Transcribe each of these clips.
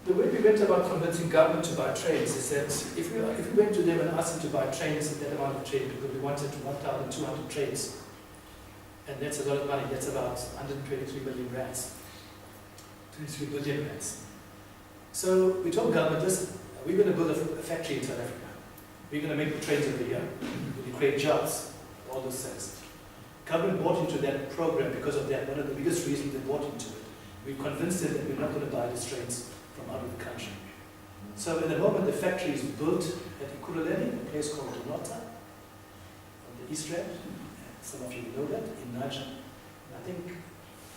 the way we went about convincing government to buy trains is that if we went to them and asked them to buy trains at that amount of trains, because we wanted 1,200 trains, and that's a lot of money, that's about 123 billion rands. 23 billion rands. So we told government, listen, we're going to build a factory in South Africa. We're going to make the trains over here. We're going to create jobs, all those things. Government bought into that program because of that. One of the biggest reasons they bought into it. We convinced them that we're not going to buy these trains from out of the country. So at the moment the factory is built at Ekurhuleni, a place called Donota, on the East Rand. Some of you know that, in Niger. And I think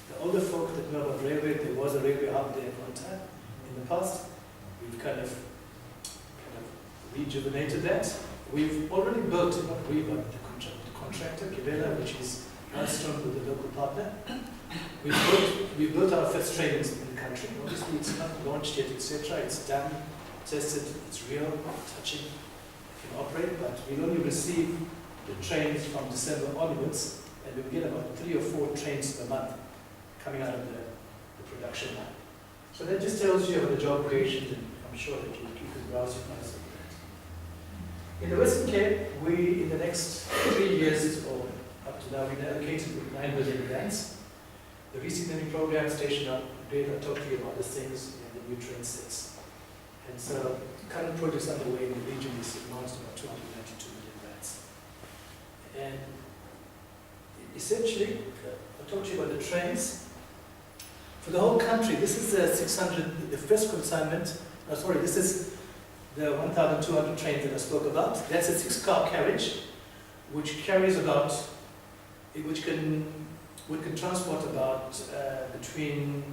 the older folk that know about railway, there was a railway out there at one time in the past. We've kind of rejuvenated that. We've already built, not we, but the contractor, Kibela, which is Alstom with the local partner. We've built our first trains in the country. Obviously it's not launched yet, etc. It's done, tested, it's real, touching, can operate, but we'll only receive the trains from December onwards, and we'll get about 3 or 4 trains per month coming out of the production line. So that just tells you about the job creation, and I'm sure that you can browse your files. In the Western Cape, we, in the next 3 years, or up to now, we've allocated with 9 billion rands. The resignaling program, station upgrade, I'll talk to you about these things, and the new train sets. And so, current projects underway in the region is amounts to about 292 million rands. And essentially, I'll talk to you about the trains. For the whole country, this is the 600, the first consignment, this is the 1,200 trains that I spoke about. That's a 6-car carriage, which carries about, which can transport about between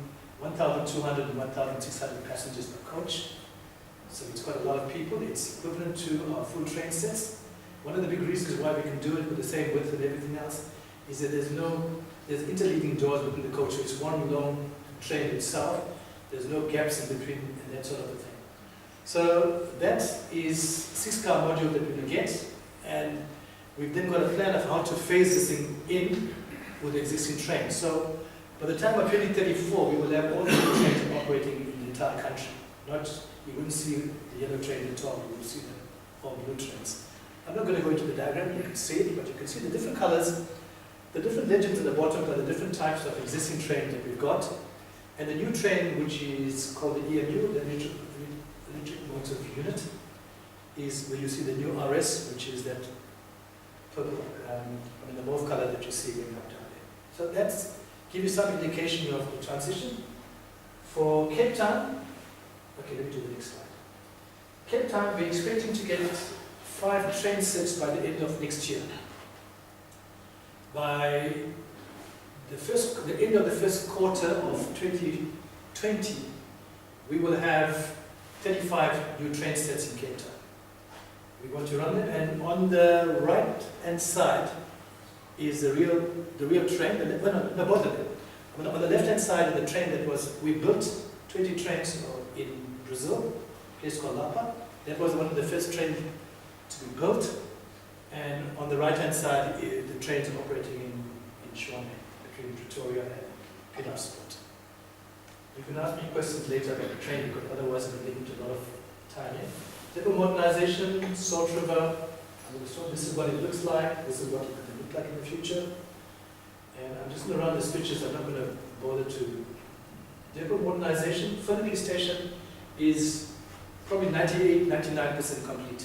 1,200 and 1,600 passengers per coach. So it's quite a lot of people. It's equivalent to our full train sets. One of the big reasons why we can do it with the same width and everything else is that there's interleaving doors within the coach. So it's one long train itself. There's no gaps in between and that sort of a thing. So that is 6-car module that we're going to get, and we've then got a plan of how to phase this thing in with the existing trains. So by the time of 2034, we will have all the trains operating in the entire country. You wouldn't see the yellow train at all, you will see the all blue trains. I'm not going to go into the diagram, you can see it, but you can see the different colors, the different legends at the bottom are the different types of existing trains that we've got. And the new train, which is called the EMU, the electric motive unit, is where you see the new RS, which is that purple, the mauve color that you see going up down there. So that's give you some indication of the transition. For Cape Town, okay, let me do the next slide. Cape Town, we're expecting to get 5 train sets by the end of next year. By the end of the first quarter of 2020, we will have 35 new train sets in Cape Town. We want to run them, and on the right-hand side is the real train. Both of them. On the left-hand side of the train we built 20 trains in Brazil, a place called Lapa. That was one of the first trains to be built. And on the right-hand side, the trains are operating in Tshwane, between Pretoria and Pietermaritzburg. You can ask me questions later about the train, because otherwise I'm going to take a lot of time here. Depot modernization, Salt River. This is what it looks like. This is what it could look like in the future. And I'm just going to run these pictures. I'm not going to bother to. Depot modernization, Philippi station is probably 98, 99% complete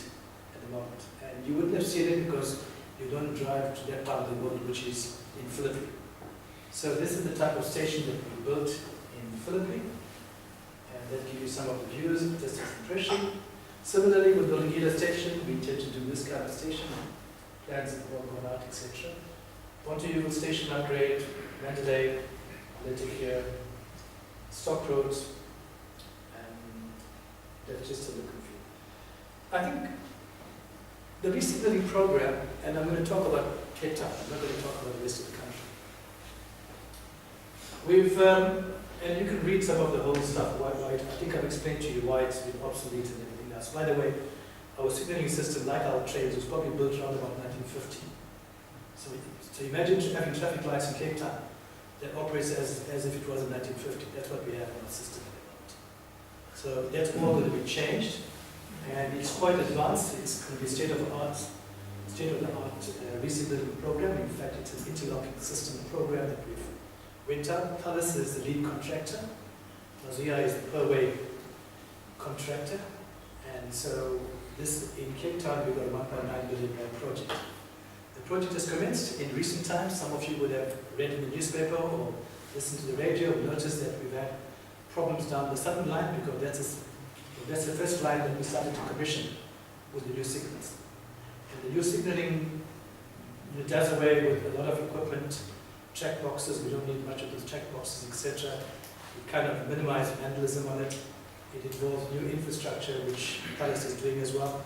at the moment. And you wouldn't have seen it because you don't drive to that part of the world, which is in Philippi. So this is the type of station that we built in Philippi. And that gives you some of the views, just as impression. Similarly, with the Lungila station, we intend to do this kind of station, plans have all gone out, etc. Pontyuval station upgrade, Mandalay, later here, Stock Roads, and that's just a look and feel. I think the resignaling program, and I'm going to talk about Cape Town, I'm not going to talk about the rest of the country. We've, and you can read some of the whole stuff, why I think I've explained to you why it's been obsolete and everything else. By the way, our signaling system, like our trains, was probably built around about 1950. So imagine having traffic lights in Cape Town that operates as if it was in 1950. That's what we have in our system at the moment. So that's all going to be changed, and it's quite advanced. It's going to be state-of-the-art resealing program. In fact, it's an interlocking system program that we've went out. Thales is the lead contractor. Nazia is the per-way contractor, and so this in Cape Town we've got a 1.9 billion rand project. The project has commenced in recent times. Some of you would have read in the newspaper or listened to the radio and noticed that we've had problems down the southern line, because that's the first line that we started to commission with the new signals. And the new signaling does away with a lot of equipment, check boxes. We don't need much of those check boxes, etc. We kind of minimize vandalism on it. It involves new infrastructure, which Thales is doing as well.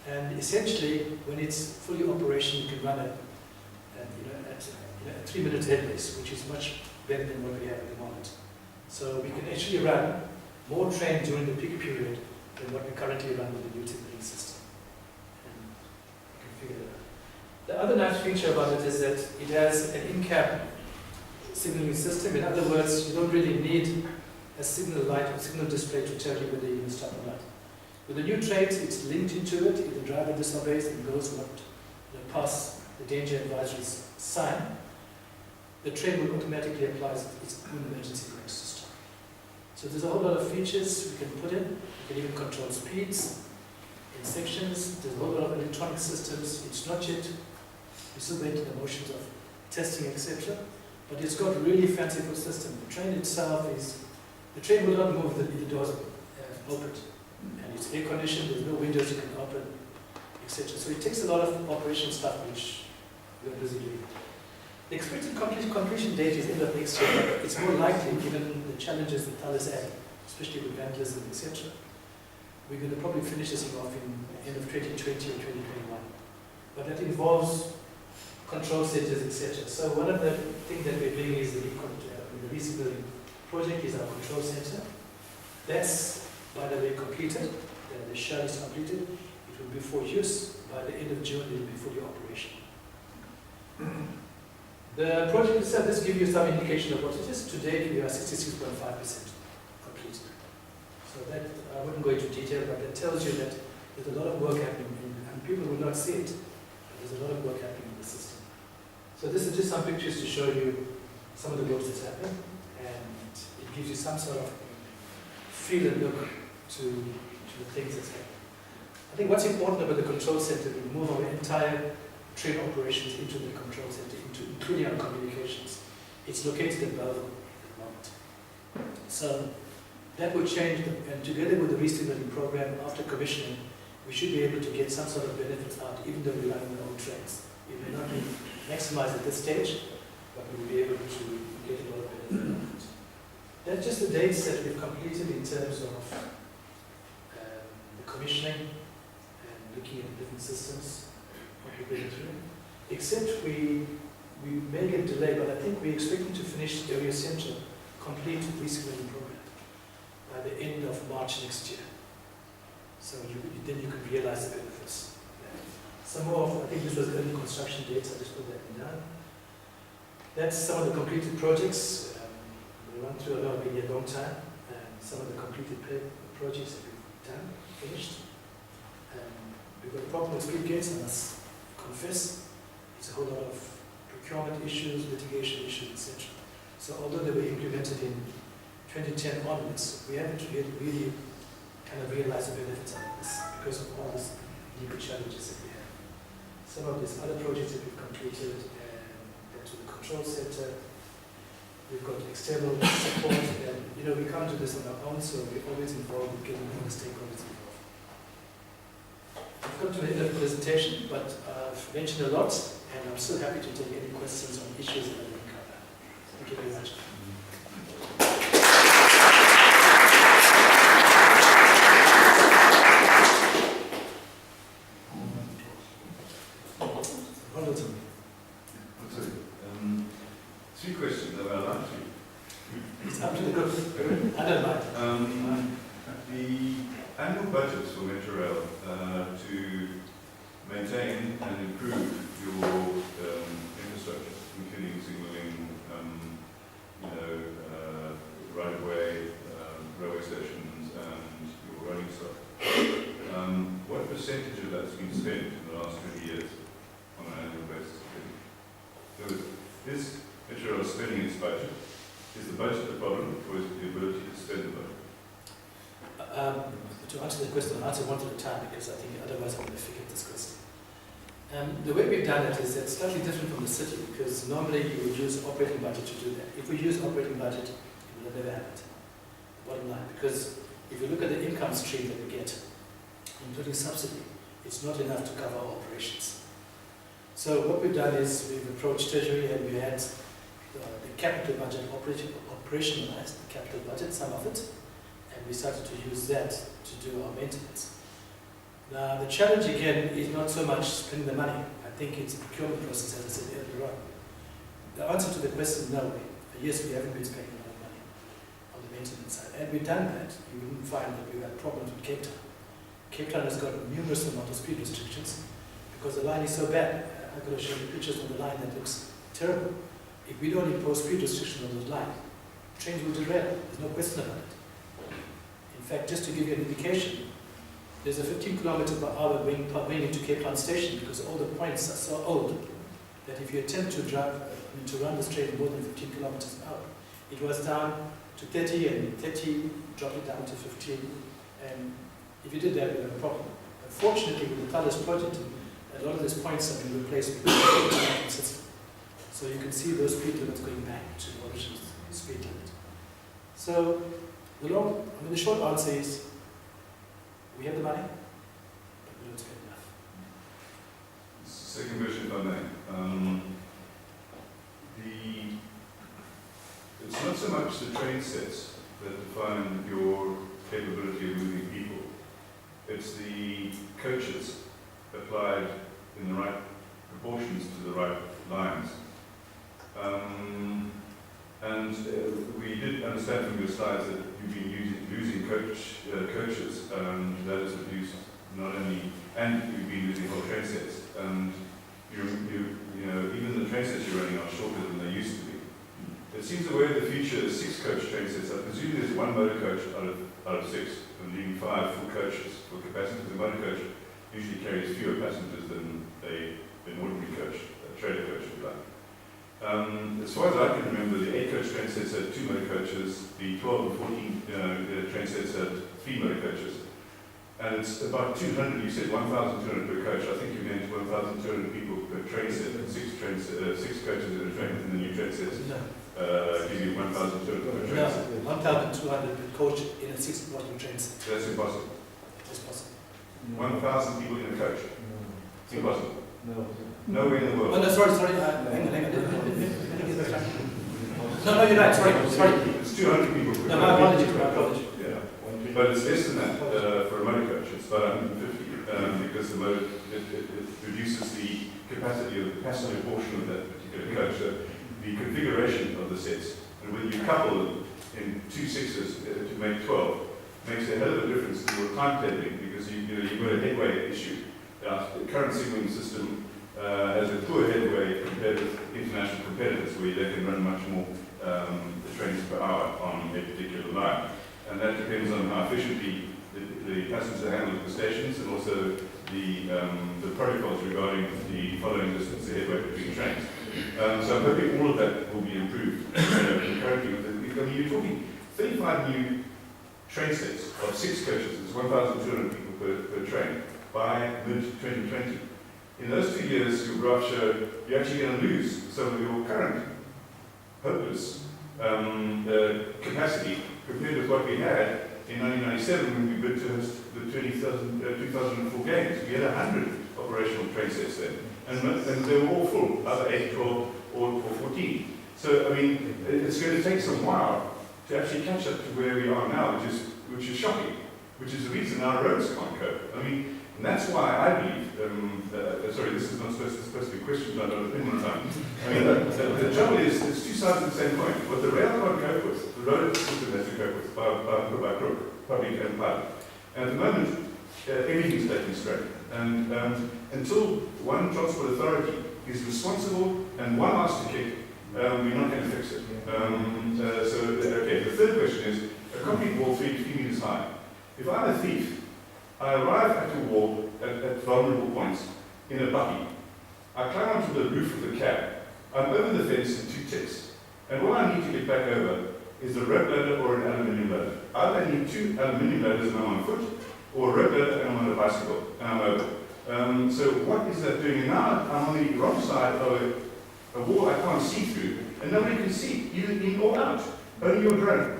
And essentially, when it's fully operational, you can run at a 3-minute headless, which is much better than what we have at the moment. So we can actually run more trains during the peak period than what we currently run with the new signaling system. And you can figure that out. The other nice feature about it is that it has an in-cab signaling system. In other words, you don't really need a signal light or signal display to tell you whether you can stop or not. With the new trains, it's linked into it. If the driver disobeys and goes not past the danger advisory sign, the train will automatically apply its own emergency brake system. So there's a whole lot of features we can put in. We can even control speeds in sections. There's a whole lot of electronic systems. It's not yet, we're still waiting the motions of testing, etc. But it's got a really fanciful system. The train itself is, the train will not move if the doors are opened. And it's air conditioned, there's no windows you can open, etc. So it takes a lot of operational stuff which we're busy doing. The expected completion date is end of next year, but it's more likely, given the challenges that Thales had, especially with vandalism, etc. We're going to probably finish this thing off in the end of 2020 or 2021. But that involves control centers, etc. So one of the things that we're doing is the resignaling project is our control center. That's, by the way, completed. The shell is completed. It will be for use. By the end of June, it will be fully operational. The project itself, this gives you some indication of what it is. Today, we are 66.5% completed. So that, I wouldn't go into detail, but that tells you that there's a lot of work happening, and people will not see it, but there's a lot of work happening in the system. So this is just some pictures to show you some of the work that's happening, and it gives you some sort of feel and look to the things that's happening. I think what's important about the control center, we move our entire train operations into the control center, including our communications. It's located in Belleville at the moment. So that will change, and together with the resignaling program, after commissioning, we should be able to get some sort of benefits out, even though we're running our own trains. It may not be maximized at this stage, but we will be able to get a lot of benefit out of it. That's just the dates that we've completed in terms of the commissioning and looking at the different systems, what we're going through. Except we may get delayed, but I think we're expecting to finish the area central complete resignaling program by the end of March next year. So then you can realize the benefits. Some more of, I think this was early construction dates, I just put that down. That's some of the completed projects. We run through a lot, been here a long time, and some of the completed projects that we've done, finished. We've got a problem with speed gates, and I must confess, it's a whole lot of procurement issues, litigation issues, etc. So although they were implemented in 2010 onwards, we haven't really kind of realized the benefits of this because of all these legal challenges that we have. Some of these other projects that we've completed, to the control center, we've got external support, and we can't do this on our own, so we're always involved with getting all the stakeholders involved. I've come to the end of the presentation, but I've mentioned a lot, and I'm still happy to take any questions on issues that I didn't cover. Thank you very much. Three questions that I'd like to. It's up to the group. I don't mind. The annual budgets for Metrorail to maintain and improve your infrastructure, including signalling, right-of-way, railway stations, spent in the last 20 years on an annual basis. So is Metro spending its budget? Is the budget the problem, or is it the ability to spend the budget? To answer the question, I'll answer one at a time because I think otherwise I'm going to forget this question. The way we've done it is that slightly different from the city because normally you would use operating budget to do that. If we use operating budget, it would have never happened. The bottom line, because if you look at the income stream that we get, including subsidy, it's not enough to cover our operations. So what we've done is we've approached Treasury and we had the capital budget operationalized, the capital budget, some of it, and we started to use that to do our maintenance. Now, the challenge again is not so much spending the money. I think it's the procurement process, as I said earlier on. The answer to the question is no. Yes, we haven't been spending a lot of money on the maintenance side. And we've done that. You wouldn't find that we've had problems with Cape Town. Cape Town has got numerous amount of speed restrictions because the line is so bad. I'm going to show you pictures of the line that looks terrible. If we don't impose speed restrictions on the line, trains will derail. There's no question about it. In fact, just to give you an indication, there's a 15 km/h wing into Cape Town station because all the points are so old that if you attempt to to run this train more than 15 km/h, it was down to 30 and 30, dropped it down to 15, and if you did that, you had a problem. Unfortunately, with the TALIS project, a lot of these points have been replaced with the system. So you can see those speed limits going back to the original speed limit. So the short answer is, we have the money, but we don't spend enough. Second question, if I may. It's not so much the train sets that define your capability of moving people. It's the coaches applied in the right proportions to the right lines. We did understand from your slides that you've been losing coaches, and that has reduced not only, and you've been losing whole train sets, and you know, even the train sets you're running are shorter than they used to be. It seems the way of the future is 6 coach train sets. I presume there's 1 motor coach out of 6, and leaving 5 full coaches for capacity. The motor coach usually carries fewer passengers than an ordinary coach, a trailer coach would like. As far as I can remember, the 8 coach train sets had 2 motor coaches, the 12 and 14 train sets had 3 motor coaches. And it's about 200, you said 1,200 per coach. I think you meant 1,200 people per train set, and 6 coaches in a train, and the new train sets give you 1,200 per train set. 1,200 per coach in a 6-bottom train set. That's impossible. It's possible. 1,000 people in a coach. It's impossible. No. Nowhere in the world. Oh, no, sorry. Hang on. No, you're right. Sorry. It's 200 people per coach. No, my apology. Yeah. But it's less than that for a motor coach. It's about 150 because the motor, it reduces the capacity of the passenger portion of that particular coach. So the configuration of the sets, and when you couple them in 2 6s to make 12, makes a hell of a difference to your timetabling because you've got a headway issue. The current signaling system has a poor headway compared with international competitors where they can run much more the trains per hour on a particular line. And that depends on how efficiently the passengers are handled at the stations and also the protocols regarding the following distance, the headway between trains. So I'm hoping all of that will be improved concurrently with it. I mean, you're talking 35 new train sets of 6 coaches. It's 1,200 people per train by mid-2020. In those 2 years, your graph showed you're actually going to lose some of your current hopeless capacity compared with what we had in 1997 when we bid to host the 2004 games. We had 100 operational train sets then, and they were all full, either 8, 12, or 14. So, I mean, it's going to take some while to actually catch up to where we are now, which is shocking, which is the reason our roads can't cope. I mean, and that's why I believe, sorry, this is not supposed to be questions, not opinion time. I mean, the trouble is, it's 2 sides of the same coin. What the rail can't cope with, the road system has to cope with by public and private. And at the moment, everything's taking strain. And until one transport authority is responsible and one has to kick, we're not going to fix it. Okay, the third question is, a concrete wall 3 meters high. If I'm a thief, I arrive at a wall at vulnerable points in a buggy. I climb onto the roof of the cab. I'm over the fence in 2 ticks. And what I need to get back over is a rope loader or an aluminium loader. Either I need 2 aluminium loaders and I'm on foot, or a rope loader and I'm on a bicycle and I'm over. So what is that doing? And now I'm on the wrong side of a wall I can't see through, and nobody can see, either in or out. Only your drone.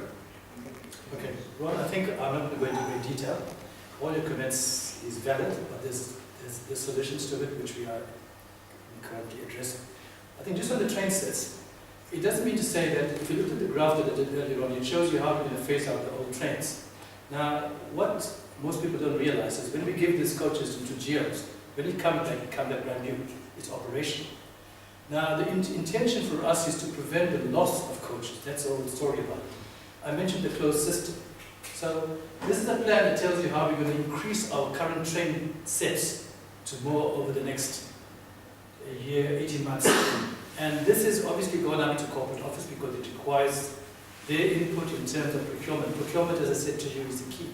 Okay, well, I think I'm not going to go into great detail. All your comments is valid, but there's solutions to it which we are currently addressing. I think just on the train sets, it doesn't mean to say that if you look at the graph that I did earlier on, it shows you how we're going to phase out the old trains. Now, what most people don't realize is when we give these coaches to GEOs, when it comes back brand new, it's operational. Now, the intention for us is to prevent the loss of coaches. That's the whole story about it. I mentioned the closed system. So this is a plan that tells you how we're going to increase our current train sets to more over the next year, 18 months. And this is obviously gone up to corporate office because it requires their input in terms of procurement. Procurement, as I said to you, is the key.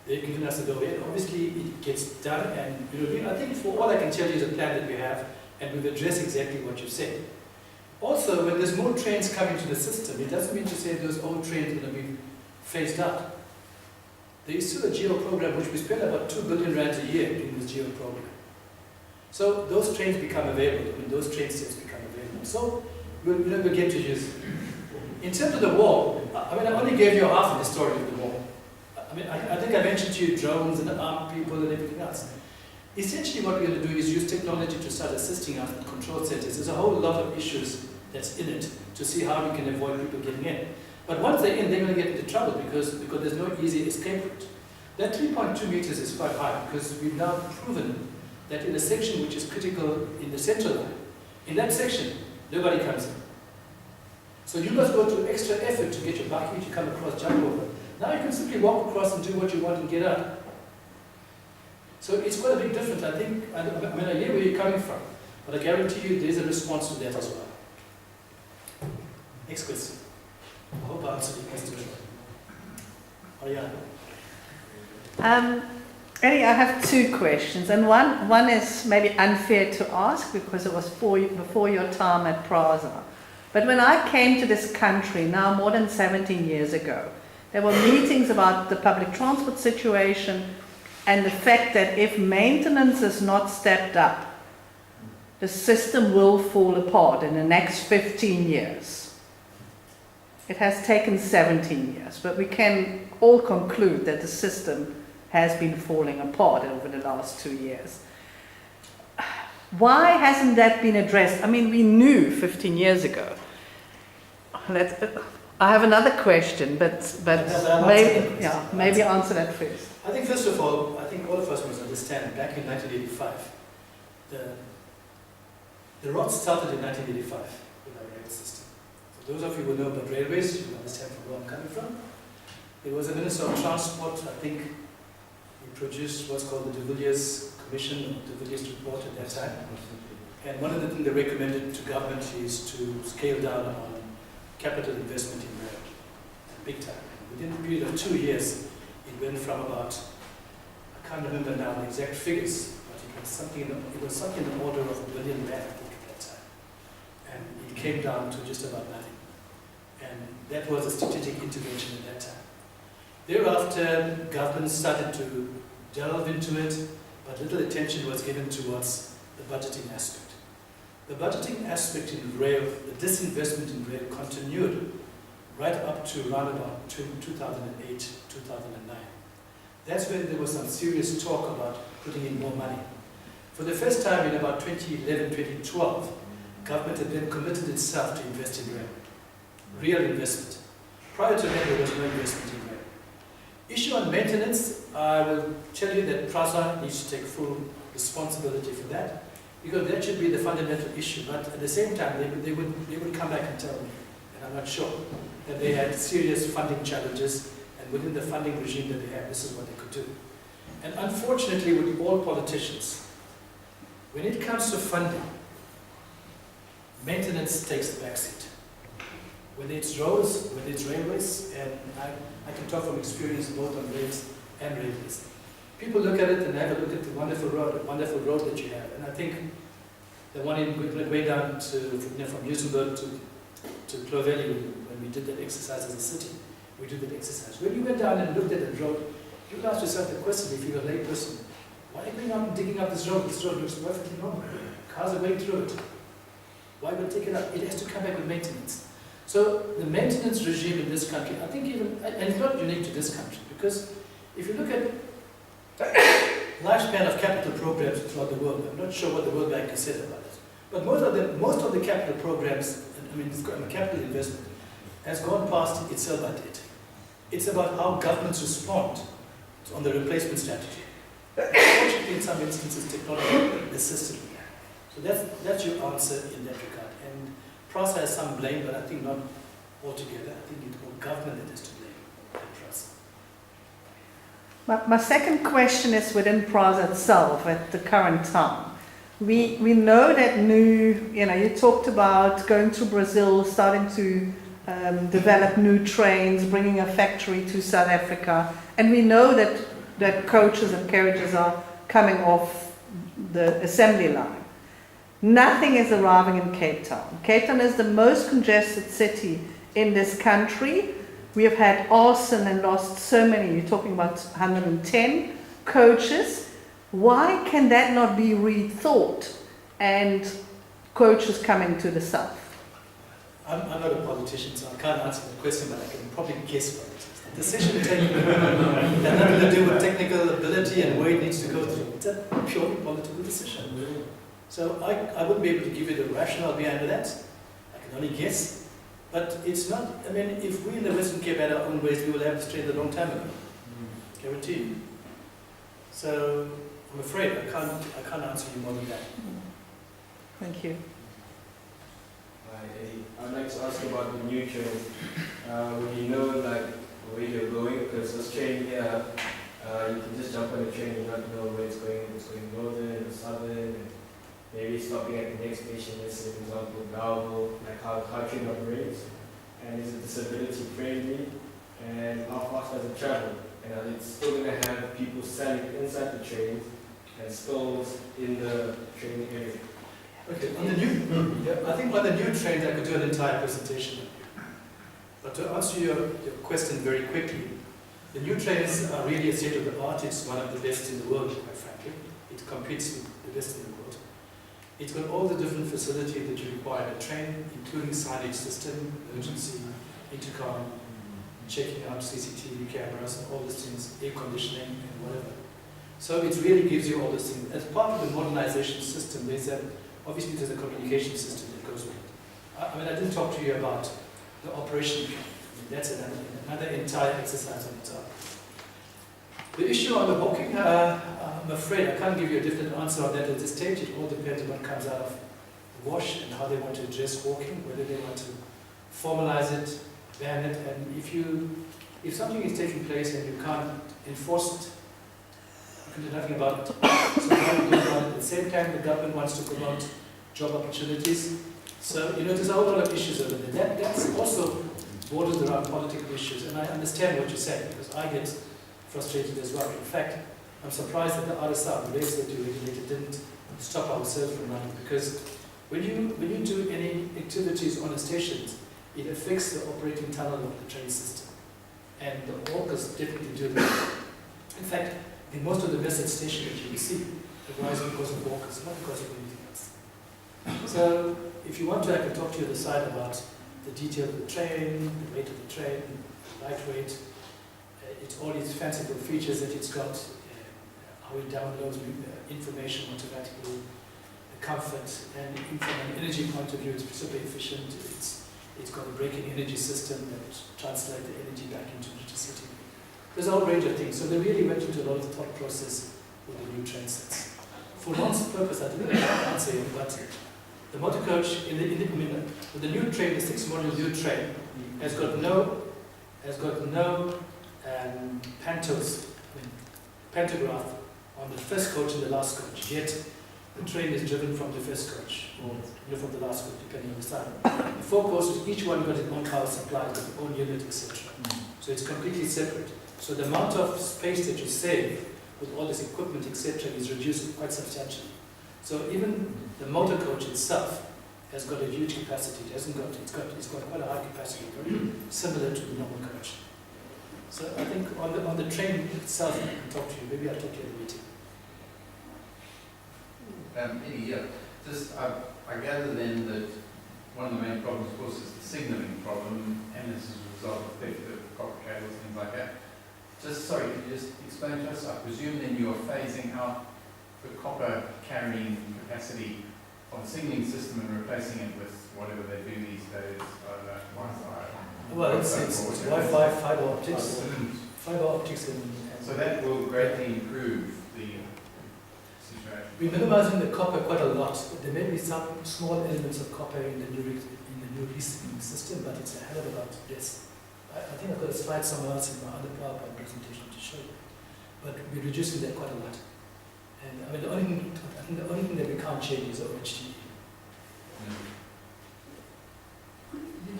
They've given us a go-ahead. Obviously, it gets done, and I think for all I can tell you is a plan that we have, and we've addressed exactly what you said. Also, when there's more trains coming to the system, it doesn't mean to say those old trains are going to be phased out. There is still a GEO program which we spend about 2 billion rands a year doing this GEO program. So those trains become available. Those train sets become available. So we'll get to use it. In terms of the wall, I only gave you half of the story of the wall. I think I mentioned to you drones and armed people and everything else. Essentially what we're going to do is use technology to start assisting us with control centers. There's a whole lot of issues that's in it to see how we can avoid people getting in. But once they're in, they're going to get into trouble because there's no easy escape route. That 3.2 meters is quite high because we've now proven that in a section which is critical in the central line, in that section, nobody comes in. So you must go to extra effort to get your buggy to come across, jump over. Now you can simply walk across and do what you want and get out. So it's quite a big difference. I hear where you're coming from, but I guarantee you there's a response to that as well. Next question. I hope I answered your question. Eddie, I have 2 questions, and one is maybe unfair to ask because it was before your time at PRASA. But when I came to this country, now more than 17 years ago, there were meetings about the public transport situation and the fact that if maintenance is not stepped up, the system will fall apart in the next 15 years. It has taken 17 years, but we can all conclude that the system has been falling apart over the last 2 years. Why hasn't that been addressed? We knew 15 years ago. I have another question, but maybe answer that first. I think first of all, all of us must understand back in 1985, the rods started in 1985 with our rail system. For those of you who know about railways, you understand from where I'm coming from. There was a Minister of Transport, I think he produced what's called the De Villiers Commission, or De Villiers Report at that time. And one of the things they recommended to government is to scale down on capital investment in rail, big time. Within a period of 2 years, it went from about, I can't remember now the exact figures, but it was something in the order of R1 billion, I think, at that time. And it came down to just about nothing. And that was a strategic intervention at that time. Thereafter, government started to delve into it, but little attention was given towards the budgeting aspect. The budgeting aspect in rail, the disinvestment in rail continued right up to around about 2008, 2009. That's when there was some serious talk about putting in more money. For the first time in about 2011, 2012, government had then committed itself to invest in rail. Real investment. Prior to that, there was no investment in rail. Issue on maintenance, I will tell you that PRASA needs to take full responsibility for that, because that should be the fundamental issue. But at the same time, they would come back and tell me, and I'm not sure, that they had serious funding challenges, and within the funding regime that they had, this is what they could do. And unfortunately, with all politicians, when it comes to funding, maintenance takes the backseat. Whether it's roads, whether it's railways, and I can talk from experience both on rails and railways. people look at it and have a look at the wonderful road that you have. And I think the one in way down to, from Musenberg to Clovelly, when we did that exercise as a city, we did that exercise. When you went down and looked at the road, you asked yourself the question, if you're a lay person, why are you going out and digging up this road? This road looks perfectly normal. Cars are going through it. Why would take it up? It has to come back with maintenance. So the maintenance regime in this country, I think even, and it's not unique to this country, because if you look at lifespan of capital programs throughout the world, I'm not sure what the World Bank has said about it, but most of the capital programs, I mean, capital investment, has gone past its sell-by date. It's about how governments respond on the replacement strategy. Unfortunately, in some instances, technology assisted. So that's your answer in that regard. And PRASA has some blame, but I think not altogether. I think it's more government that is to blame than PRASA. My second question is within PRASA itself at the current time. We know that you talked about going to Brazil, starting to develop new trains, bringing a factory to South Africa, and we know that coaches and carriages are coming off the assembly line. Nothing is arriving in Cape Town. Cape Town is the most congested city in this country. We have had arson and lost so many, you're talking about 110 coaches. Why can that not be rethought and coaches coming to the south? I'm not a politician, so I can't answer the question, but I can probably guess what it is. The decision taking has nothing to do with technical ability and where it needs to go through. It's a purely political decision. So I wouldn't be able to give you the rationale behind that. I can only guess. But it's not, I mean, if we in the Western Cape had our own ways, we would have this train a long time ago. Guarantee you. So I'm afraid I can't answer you more than that. Thank you. Hi, Eddie. I'd like to ask about the new train. When you know where you're going, because this train here, you can just jump on the train and not know where it's going. It's going northern or southern, and maybe stopping at the next station, let's say for example Belleville, like how the train operates, and is it disability friendly, and how fast does it travel, and it's still going to have people standing inside the train and stalls in the train area. Okay, on the new, I think on the new trains I could do an entire presentation. But to answer your question very quickly, the new trains are really a state of the art. It's one of the best in the world, quite frankly. It competes with the best in the world. It's got all the different facilities that you require in a train, including signage system, emergency, intercom, checking out CCTV cameras, and all these things, air conditioning, and whatever. So it really gives you all those things. As part of the modernization system, obviously there's a communication system that goes with it. I mean, I didn't talk to you about the operation. That's another entire exercise on its own. The issue on the hawking, I'm afraid I can't give you a definite answer on that at this stage. It all depends on what comes out of the wash and how they want to address hawking, whether they want to formalize it, ban it, and if something is taking place and you can't enforce it, you can do nothing about it. So how do you do about it? At the same time, the government wants to promote job opportunities. So, there's a whole lot of issues over there. That's also borders around political issues, and I understand what you're saying, because I get frustrated as well. In fact, I'm surprised that the RSR, the race that you regulated, didn't stop ourselves from running, because when you do any activities on the stations, it affects the operating tunnel of the train system. And the walkers definitely do that. In fact, in most of the Western stations that you will see, the rise because of walkers, not because of anything else. So, if you want to, I can talk to you on the side about the detail of the train, the weight of the train, lightweight, it's all these fanciful features that it's got, how it downloads information automatically, the comfort, and from an energy point of view, it's super efficient. It's got a braking energy system that translates the energy back into electricity. There's a whole range of things. So they really went into a lot of thought process with the new train sets. For one's purpose, I didn't answer you, but the motor coach with the new train, the 6-module new train, has got no pantograph on the first coach and the last coach. Yet the train is driven from the first coach or from the last coach, depending on the style. The 4 coaches, each one got its own power supply, got its own unit, etc. So it's completely separate. So the amount of space that you save with all this equipment, etc., is reduced quite substantially. So even the motor coach itself has got a huge capacity. It's got quite a high capacity, very similar to the normal coach. So I think on the train itself, I can talk to you. Maybe I'll talk to you at the meeting. Eddie, yeah. Just, I gather then that one of the main problems, of course, is the signalling problem, and this is a result of theft of copper cables, things like that. Just, sorry, could you just explain to us? I presume then you're phasing out the copper carrying capacity of the signaling system and replacing it with whatever they do these days, Wi-Fi. Well, it's Wi-Fi, fiber optics, and so that will greatly improve the situation. we're minimizing the copper quite a lot. There may be some small elements of copper in the new resignaling system, but it's a hell of a lot less. I think I've got a slide somewhere else in my other PowerPoint presentation to show you. But we're reducing that quite a lot. And I mean, I think the only thing that we can't change is OHT.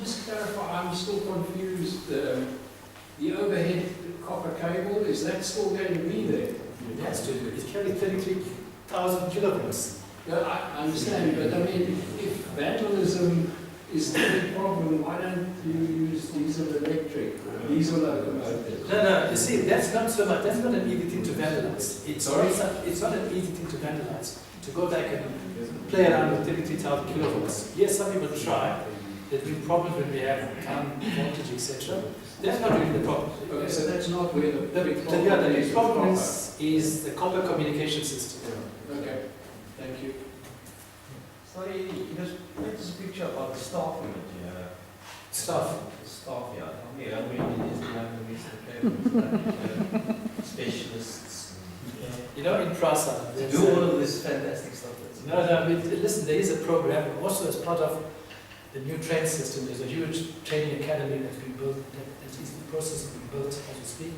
Just clarify, I'm still confused. The overhead copper cable, is that still going to be there? It has to. It's carrying 33,000 kilovolts. No, I understand, but I mean, if vandalism is the big problem, why don't you use diesel electric, diesel locomotives? No, you see, that's not so much, that's not an easy thing to vandalize. It's not an easy thing to vandalize. To go back and play around with 33,000 kilovolts. Yes, some people try. There's been problems when we have town voltage, etc. That's not really the problem. Okay, so that's not where the big problem The is. problem is the copper communication system. Okay, thank you. Sorry, you just paint us a picture about the staff unit, Staff. Staff, yeah. Yeah, I mean, it is the language, specialists. You know, in PRASA, To there's do all of this fantastic stuff. I mean, listen, there is a program, also as part of the new train system, there's a huge training academy that's been built, that is in the process of being built as we speak.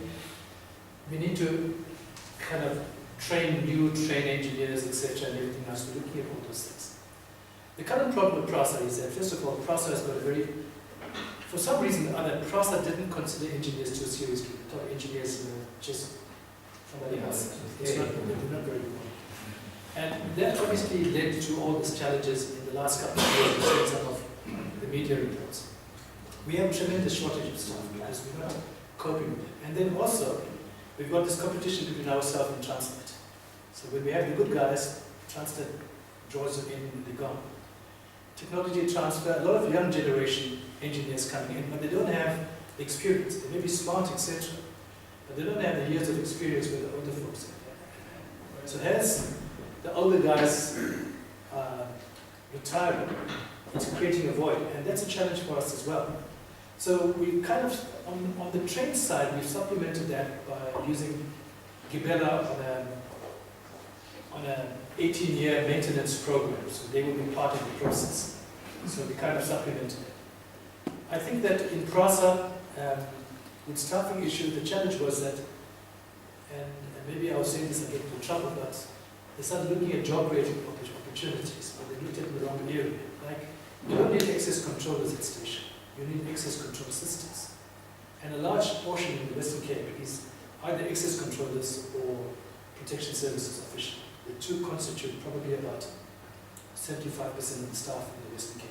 We need to kind of train new train engineers, etc., and everything else. We're looking at all those things. The current problem with PRASA is that, first of all, PRASA has got a very, for some reason or other, PRASA didn't consider engineers too seriously. They thought engineers were just somebody else. They're not very good. And that obviously led to all these challenges in the last couple of years. We've seen some of the media reports. We have a tremendous shortage of staff because we're not coping with it. And then also, we've got this competition between ourselves and Transnet. So when we have the good guys, Transnet draws them in, they're gone. Technology transfer, a lot of young generation engineers coming in, but they don't have the experience. They may be smart, etc., but they don't have the years of experience with the older folks. So as the older guys retiring, it's creating a void, and that's a challenge for us as well. So we kind of, on the train side, we've supplemented that by using Gibella on an 18-year maintenance program, so they will be part of the process. So we kind of supplemented it. I think that in PRASA, with staffing issue, the challenge was that, and maybe I was saying this again for trouble, but they started looking at job creating opportunities, but they looked at the wrong area. Like, you don't need access controllers at station. You need access control systems. And a large portion in the Western Cape is either access controllers or protection services official. The two constitute probably about 75% of the staff in the Western Cape.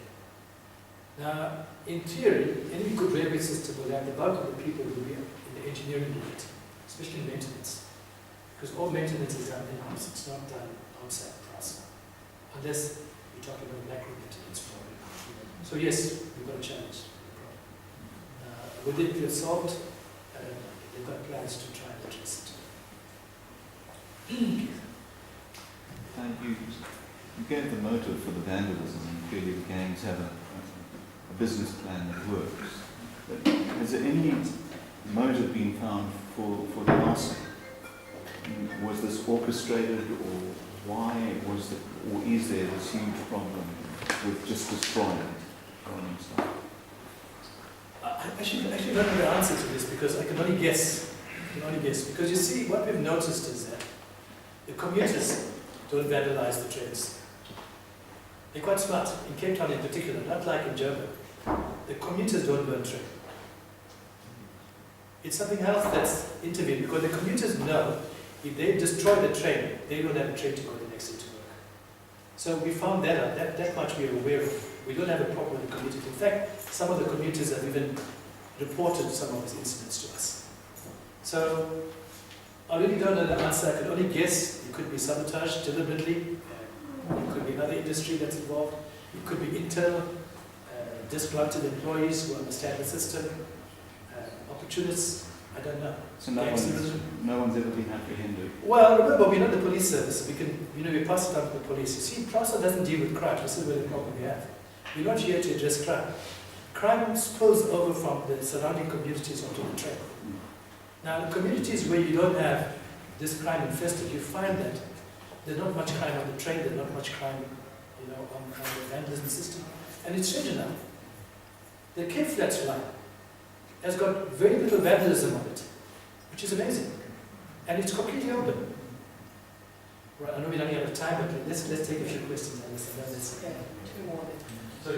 Now, in theory, any good railway system will have the bulk of the people will be in the engineering unit, especially in maintenance. Because all maintenance is done in-house, it's not done outside PRASA. Unless you're talking about macro maintenance problem. So yes, we've got a challenge. Will it be solved? They've got plans to try and address it. And you gave the motive for the vandalism, and clearly the gangs have a business plan that works. But has there any motive been found for the arson? Was this orchestrated, or why was it, or is there this huge problem with just destroying stuff? I actually don't know the answer to this because I can only guess. Because you see, what we've noticed is that the commuters don't vandalize the trains. They're quite smart, in Cape Town in particular, not like in Germany. The commuters don't burn train. It's something else that's intervened because the commuters know If they destroy the train, they don't have a train to go the next day to work. So we found that out, that much we are aware of. We don't have a problem with the community. In fact, some of the commuters have even reported some of these incidents to us. So I really don't know the answer. I can only guess. It could be sabotage deliberately. It could be another industry that's involved. It could be internal, disgruntled employees who understand the system, opportunists. I don't know. So no one's ever been apprehended. Well, remember, we're not the police service. We can, we pass it on to the police. You see, PRASA doesn't deal with crime. This is where the problem we have. We're not here to address crime. Crime spills over from the surrounding communities onto the train. Now, in communities where you don't have this crime infested, you find that there's not much crime on the train, there's not much crime, on the vandalism system. And it's strange enough. The Cape Flats line has got very little vandalism on it, which is amazing. And it's completely open. Right, I know we're running out of time, but let's take a few questions on this. And then let's, two more. So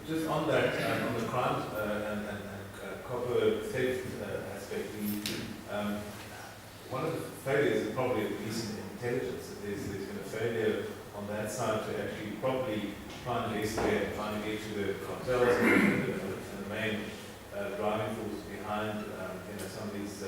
just on that, on the crime and copper theft aspect, one of the failures is probably at least in intelligence. There's been a failure on that side to actually properly try and investigate and try and get to the cartels and the main driving force behind some of these